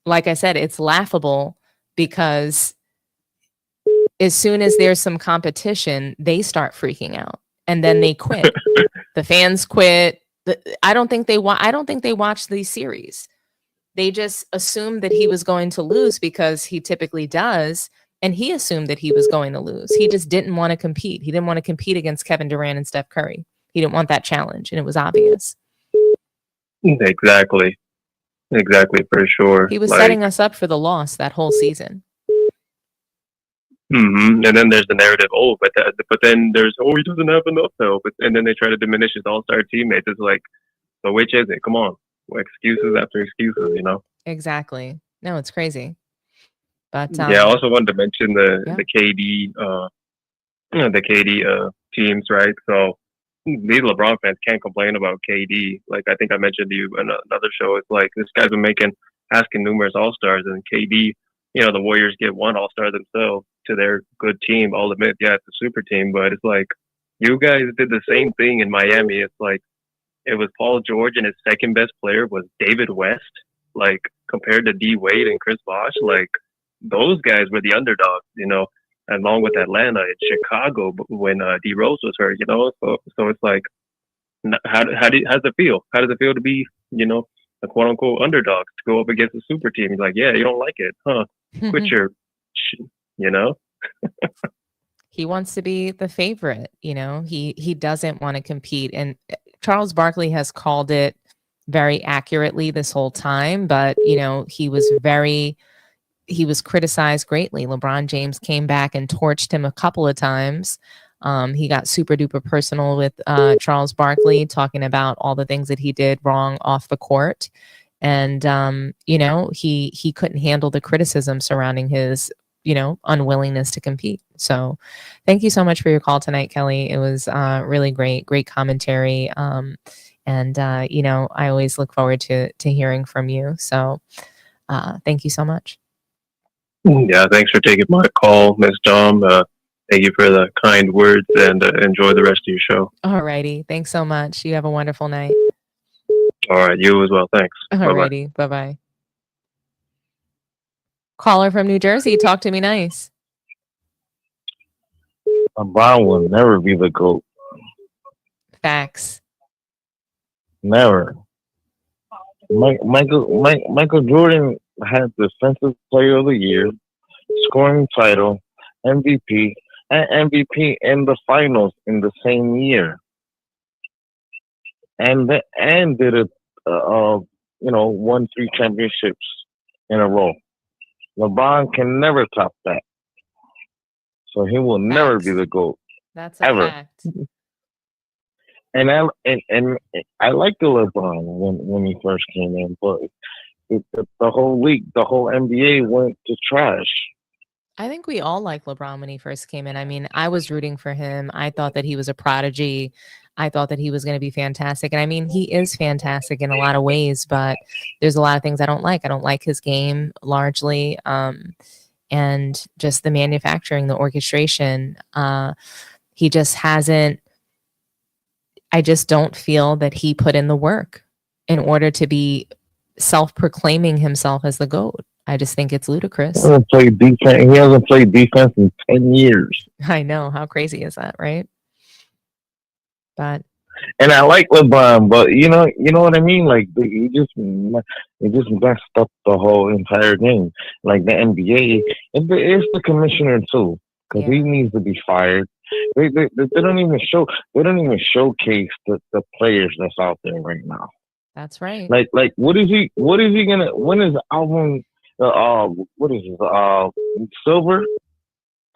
like I said, it's laughable because as soon as there's some competition, they start freaking out and then they quit. The fans quit. I don't think they watch these series. They just assumed that he was going to lose because he typically does. And he assumed that he was going to lose. He just didn't want to compete. He didn't want to compete against Kevin Durant and Steph Curry. He didn't want that challenge. And it was obvious. Exactly, for sure. He was setting us up for the loss that whole season. Mm-hmm. And then there's the narrative, but then there's, he doesn't have enough help. And then they try to diminish his all-star teammates. It's like, so which is it? Come on. Excuses after excuses, Exactly. No, it's crazy. But Yeah, I also wanted to mention yeah. the KD the KD teams, right? So these LeBron fans can't complain about KD. Like I think I mentioned to you in another show, it's like this guy's been asking numerous All Stars, and KD, the Warriors get one All Star themselves to their good team. I'll admit, yeah, it's a super team, but it's like you guys did the same thing in Miami. It's like it was Paul George, and his second best player was David West. Like compared to D Wade and Chris Bosh, like those guys were the underdogs, along with Atlanta and Chicago when D Rose was hurt, So it's like, how does it feel? How does it feel to be, a quote unquote underdog to go up against a super team? He's like, yeah, you don't like it, huh? Quit your, He wants to be the favorite, he doesn't want to compete. And Charles Barkley has called it very accurately this whole time, but he was criticized greatly. LeBron James came back and torched him a couple of times. He got super duper personal with Charles Barkley, talking about all the things that he did wrong off the court. And, he couldn't handle the criticism surrounding his, unwillingness to compete. So thank you so much for your call tonight, Kelly. It was really great commentary. And I always look forward to hearing from you. So thank you so much. Yeah, thanks for taking my call, Ms. Dom. Thank you for the kind words, and enjoy the rest of your show. All righty. Thanks so much. You have a wonderful night. All right, you as well. Thanks. All righty. Bye-bye. Caller from New Jersey, talk to me nice. LeBron will never be the GOAT. Facts. Never. Michael Jordan had Defensive Player of the Year, scoring title, MVP, and MVP in the finals in the same year, and did it. Won 3 championships in a row. LeBron can never top that, so he will never be the GOAT. That's a ever. fact. And I liked the LeBron when he first came in, but the whole league, the whole NBA went to trash. I think we all liked LeBron when he first came in. I mean, I was rooting for him. I thought that he was a prodigy. I thought that he was going to be fantastic. And I mean, he is fantastic in a lot of ways, but there's a lot of things I don't like. I don't like his game largely. And just the manufacturing, the orchestration. He just hasn't, I just don't feel that he put in the work in order to be self-proclaiming himself as the GOAT. I just think it's ludicrous. He hasn't played defense in 10 years. I know. How crazy is that, right? But and I like LeBron, but you know what I mean? Like he just messed up the whole entire game. Like the NBA, it's the commissioner too, because he needs to be fired. They don't even showcase the players that's out there right now. That's right. Like what is he gonna, when is the album what is it, Silver?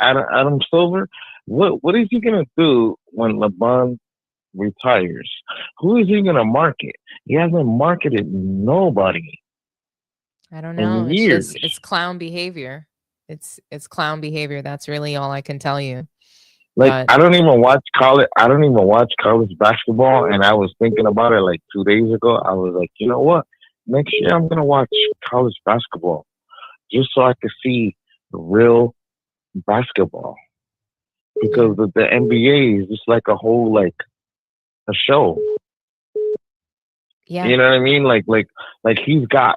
Adam Silver? What is he gonna do when LeBron retires? Who is he gonna market? He hasn't marketed nobody. I don't know. Years. It's clown behavior. It's clown behavior. That's really all I can tell you. Like I don't even watch college basketball, and I was thinking about it like 2 days ago. I was like, you know what? Next year I'm gonna watch college basketball just so I could see real basketball, because the NBA is just like a whole a show. Yeah, you know what I mean? Like he's got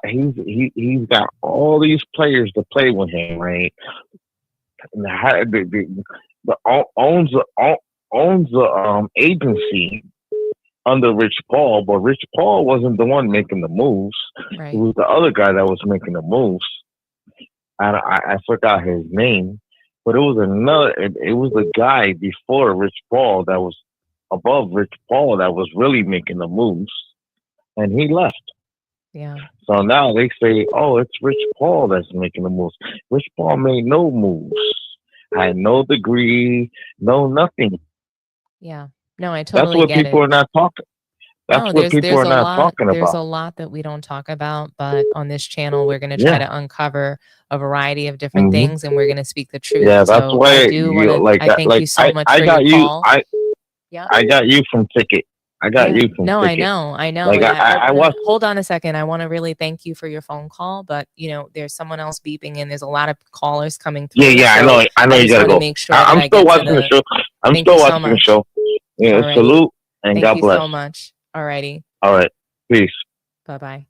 all these players to play with him, right? And owns the agency under Rich Paul, but Rich Paul wasn't the one making the moves. Right. It was the other guy that was making the moves. And I forgot his name, but it was it was the guy before Rich Paul that was above Rich Paul that was really making the moves, and he left. Yeah. So now they say, oh, it's Rich Paul that's making the moves. Rich Paul made no moves. Had no degree, no nothing. Yeah. No, I totally get it. That's what get people it. are not talking. That's No, what people there's are a not lot talking there's a about. lot that we don't talk about, but on this channel we're going to try Yeah. to uncover a variety of different hmm things, and we're going to speak the truth. Yeah, that's So I why do want you to like I that. thank you Like so much I for your got you. call. Yeah. I got you from Ticket. I got Yeah. you from No, I Ticket. know. I know. Like And I wanna, was. hold on a second. I want to really thank you for your phone call, but there's someone else beeping and there's a lot of callers coming through. Yeah, I So know. I know I you just gotta want to go. make sure that I'm I still get to watching the the show. I'm thank still you so watching the much. show. Yeah, Alrighty. salute and Thank God you bless. so much. Alrighty. All right, peace. Bye-bye.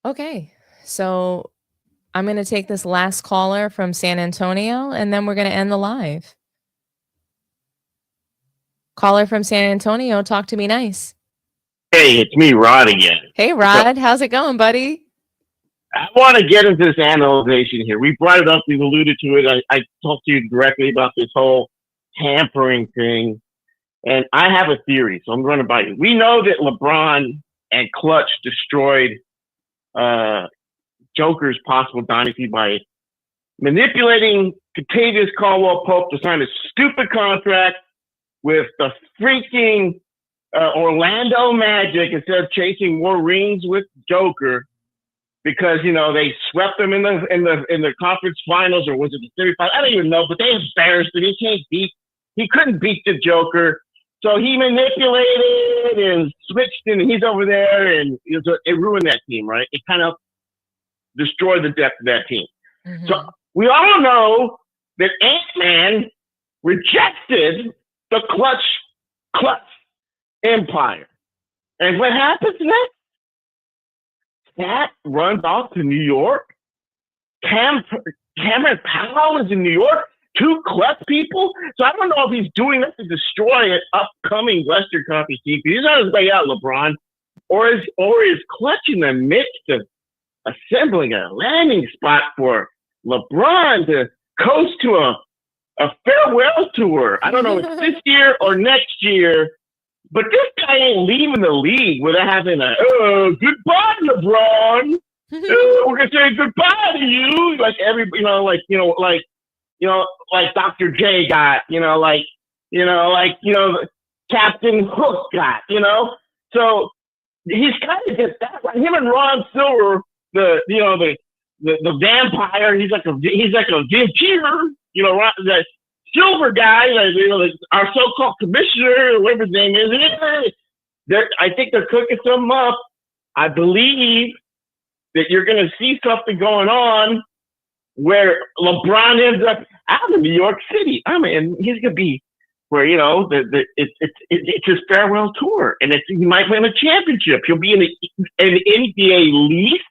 Okay. So I'm going to take this last caller from San Antonio, and then we're going to end the live. Caller from San Antonio, talk to me nice. Hey, it's me, Rod, again. Hey, Rod. How's it going, buddy? I want to get into this analyzation here. We brought it up. We've alluded to it. I talked to you directly about this whole tampering thing. And I have a theory, so I'm going to by you. We know that LeBron and Clutch destroyed Joker's possible dynasty by manipulating Contavious Caldwell-Pope to sign a stupid contract with the freaking Orlando Magic instead of chasing more rings with Joker, because they swept them in the conference finals, or was it the 35? I don't even know, but they embarrassed him. He couldn't beat the Joker, so he manipulated and switched, and he's over there, and it ruined that team, right? It kind of destroyed the depth of that team. Mm-hmm. So we all know that Ant-Man rejected the Clutch empire. And what happens next? Cat runs off to New York. Cameron Powell is in New York. 2 Clutch people. So I don't know if he's doing that to destroy an upcoming Western Conference team. He's on his way out, LeBron. Or is Clutch in the midst of assembling a landing spot for LeBron to coast to a farewell tour? I don't know if it's this year or next year, but this guy ain't leaving the league without having goodbye, LeBron. We're gonna say goodbye to you, like like Dr. J got, Captain Hook got, So he's kind of just that. Like him and Ron Silver, the vampire. He's like a vampire. The Silver guy, our so-called commissioner, or whatever his name is. I think they're cooking something up. I believe that you're going to see something going on where LeBron ends up out of New York City. I mean, he's going to be where it's his farewell tour, and he might win a championship. He'll be in an NBA least.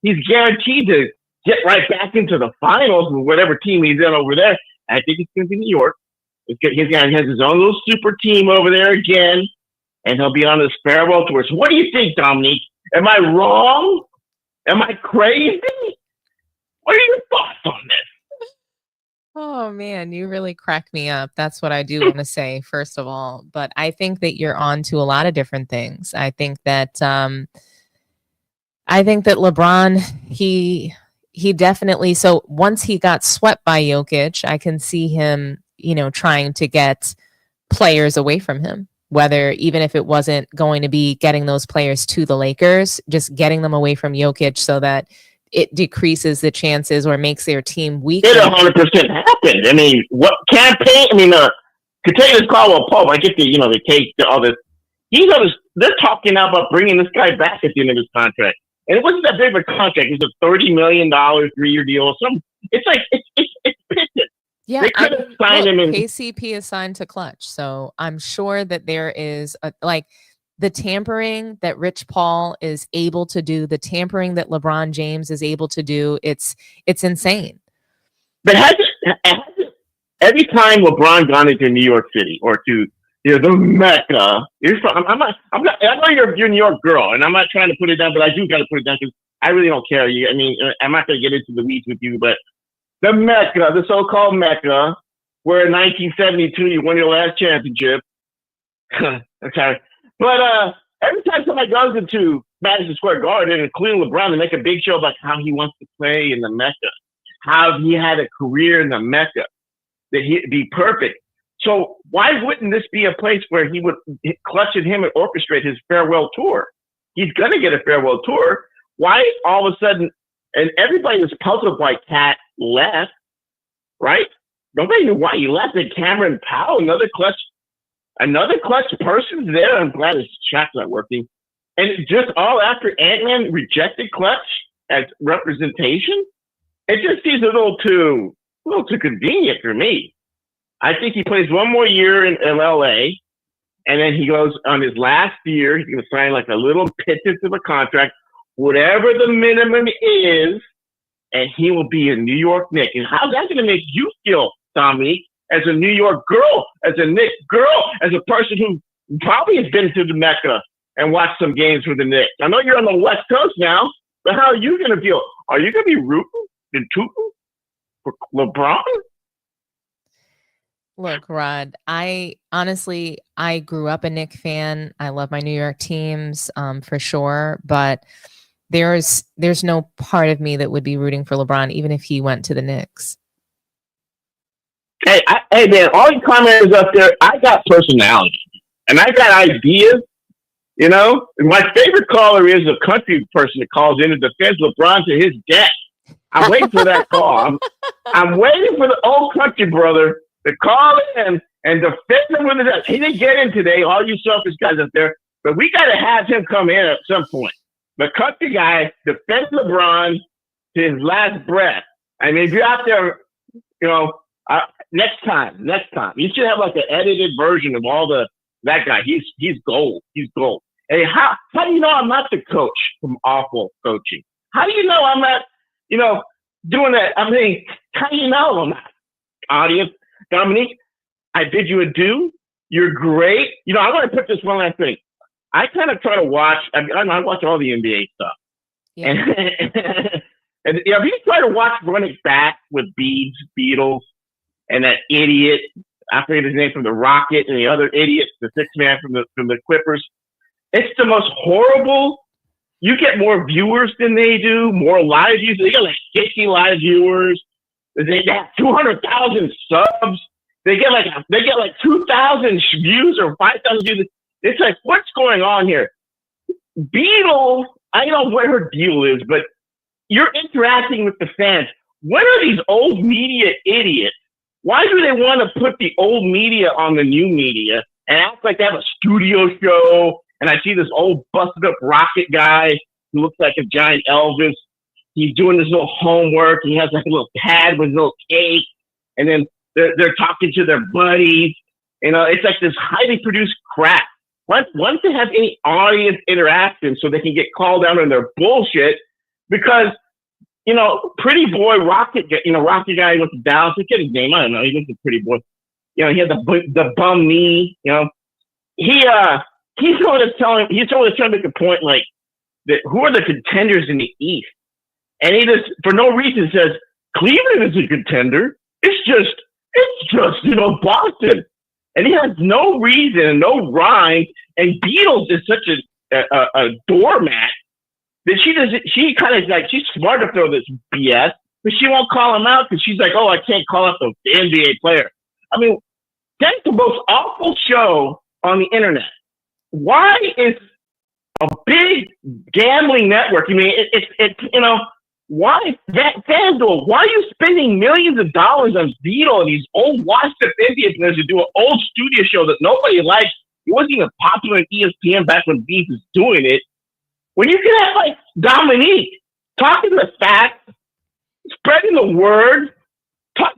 He's guaranteed to get right back into the finals with whatever team he's in over there. I think it's going to be New York. He has his own little super team over there again, and he'll be on his farewell tour. So what do you think, Dominique? Am I wrong? Am I crazy? What are your thoughts on this? Oh man, you really crack me up. That's what I do want to say, first of all. But I think that you're on to a lot of different things. I think that LeBron, he definitely, so once he got swept by Jokic, I can see him, trying to get players away from him, whether even if it wasn't going to be getting those players to the Lakers, just getting them away from Jokic so that it decreases the chances or makes their team weaker. It 100% happened. I mean, what campaign? I mean, Contagious Caldwell-Pope, I get the case, all this. They're talking now about bringing this guy back at the end of his contract. And it wasn't that big of a contract. It was a $30 million 3-year deal. It's pitted. Yeah, they could have signed him in. KCP is signed to Clutch, so I'm sure that there is the tampering that Rich Paul is able to do, the tampering that LeBron James is able to do. It's insane. But has it every time LeBron gone into New York City or to the Mecca? I know you're a New York girl, and I'm not trying to put it down, but I do got to put it down because I really don't care. I mean, I'm not going to get into the weeds with you, but the Mecca, the so-called Mecca, where in 1972 you won your last championship. Okay, but every time somebody goes into Madison Square Garden, including LeBron, they make a big show about how he wants to play in the Mecca, how he had a career in the Mecca. that he'd be perfect. So why wouldn't this be a place where he would Clutch and him and orchestrate his farewell tour? He's going to get a farewell tour. Why all of a sudden, and everybody was puzzled why Cat left, right? Nobody knew why he left. And Cameron Powell, another clutch person's there. I'm glad his chat's not working. And just all after Ant-Man rejected Clutch as representation, it just seems a little too convenient for me. I think he plays one more year in LA, and then he goes on his last year. He's going to sign like a little pittance of a contract, whatever the minimum is, and he will be a New York Knick. And how's that going to make you feel, Dominique, as a New York girl, as a Knicks girl, as a person who probably has been to the Mecca and watched some games for the Knicks? I know you're on the West Coast now, but how are you going to feel? Are you going to be rooting and tooting for LeBron? Look, Rod, I grew up a Knicks fan. I love my New York teams, for sure. But there's no part of me that would be rooting for LeBron, even if he went to the Knicks. Hey, man, all you commenters up there, I got personality and I got ideas, you know. And my favorite caller is a country person that calls in to defend LeBron to his death. I'm waiting for that call. I'm waiting for the old country brother to call in and defend him with his death. He didn't get in today, all you selfish guys up there, but we got to have him come in at some point. The country guy defends LeBron to his last breath. I mean, if you're out there, you know, next time, you should have like an edited version of all that guy. He's gold. He's gold. Hey, how do you know I'm not the coach from awful coaching? How do you know I'm not, you know, doing that? I mean, how do you know I'm not? Audience, Dominique, I bid you adieu. You're great. You know, I want to put this one last thing. I kind of try to watch. I watch all the NBA stuff. Yeah. And you know, if you try to watch running back with Beatles, and that idiot, I forget his name, from the Rocket, and the other idiot, the sixth man from the Clippers. It's the most horrible. You get more viewers than they do, more live views. They got like 50 live viewers. They have 200,000 subs. They get like 2,000 views or 5,000 views. It's like, what's going on here? Beatles, I don't know what her deal is, but you're interacting with the fans. What are these old media idiots? Why do they want to put the old media on the new media and act like they have a studio show? And I see this old busted up Rocket guy who looks like a giant Elvis. He's doing this little homework. He has like a little pad with a little cake. And then they're talking to their buddies. You know, it's like this highly produced crap. Once they have any audience interaction so they can get called out on their bullshit, because, you know, pretty boy Rocket guy went to Dallas. I forget his name. I don't know. He was a pretty boy. You know, he had the bum knee. You know, he's trying to make a point like that. Who are the contenders in the East? And he just, for no reason, says Cleveland is a contender. It's just you know, Boston. And he has no reason, no rhyme. And Beatles is such a doormat that she kind of like, she's smart to throw this BS, but she won't call him out because she's like, oh, I can't call out the NBA player. I mean, that's the most awful show on the internet. Why is a big gambling network? I mean, it's you know, why FanDuel? Why are you spending millions of dollars on Beetle and these old washed-up Indian players to do an old studio show that nobody likes? It wasn't even popular on ESPN back when Beef was doing it. When you can have like Dominique talking the facts, spreading the word,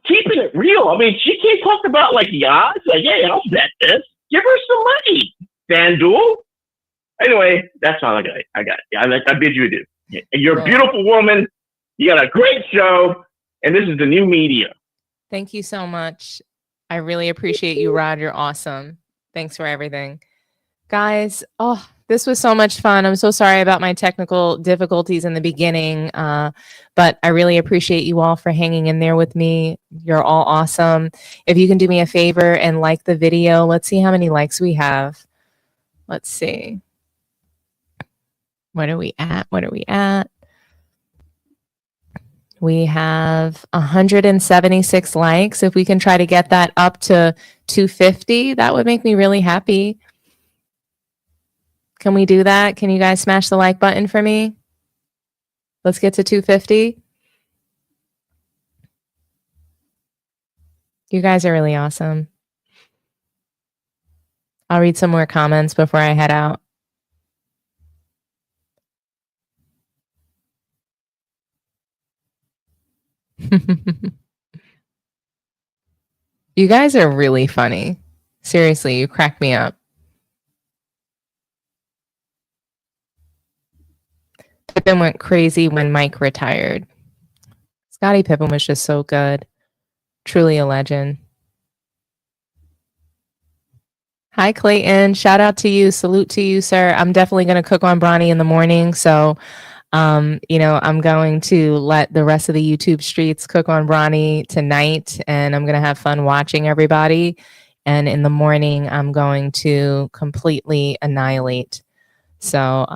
keeping it real. I mean, she can't talk about like the odds. Like, hey, I'll bet this. Give her some money, FanDuel. Anyway, that's all I got. I bid you adieu. You're a beautiful woman. You got a great show, and this is the new media. Thank you so much. I really appreciate you, Rod. You're awesome. Thanks for everything. Guys, this was so much fun. I'm so sorry about my technical difficulties in the beginning, but I really appreciate you all for hanging in there with me. You're all awesome. If you can do me a favor and like the video, let's see how many likes we have. Let's see. What are we at? We have 176 likes. If we can try to get that up to 250, that would make me really happy. Can we do that? Can you guys smash the like button for me? Let's get to 250. You guys are really awesome. I'll read some more comments before I head out. You guys are really funny. Seriously, you crack me up. Pippen went crazy when Mike retired. Scottie Pippen was just so good. Truly a legend. Hi, Clayton. Shout out to you. Salute to you, sir. I'm definitely going to cook on Bronny in the morning. So, I'm going to let the rest of the YouTube streets cook on Bronny tonight, and I'm going to have fun watching everybody. And in the morning, I'm going to completely annihilate. So,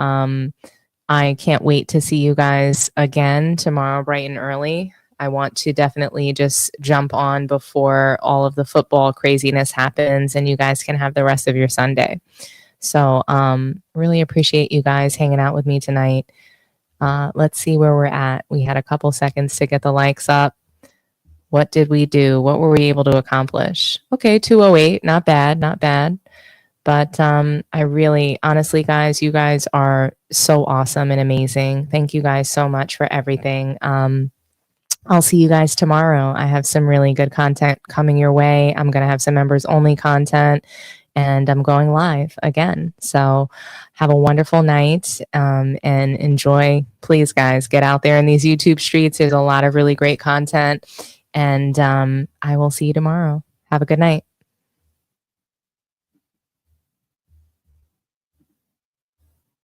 I can't wait to see you guys again tomorrow, bright and early. I want to definitely just jump on before all of the football craziness happens and you guys can have the rest of your Sunday. So, really appreciate you guys hanging out with me tonight. Let's see where we're at. We had a couple seconds to get the likes up. What did we do? What were we able to accomplish? Okay, 208. Not bad, not bad. But I really, honestly, guys, you guys are so awesome and amazing. Thank you guys so much for everything. I'll see you guys tomorrow. I have some really good content coming your way. I'm going to have some members only content and I'm going live again. So have a wonderful night and enjoy. Please, guys, get out there in these YouTube streets. There's a lot of really great content and I will see you tomorrow. Have a good night.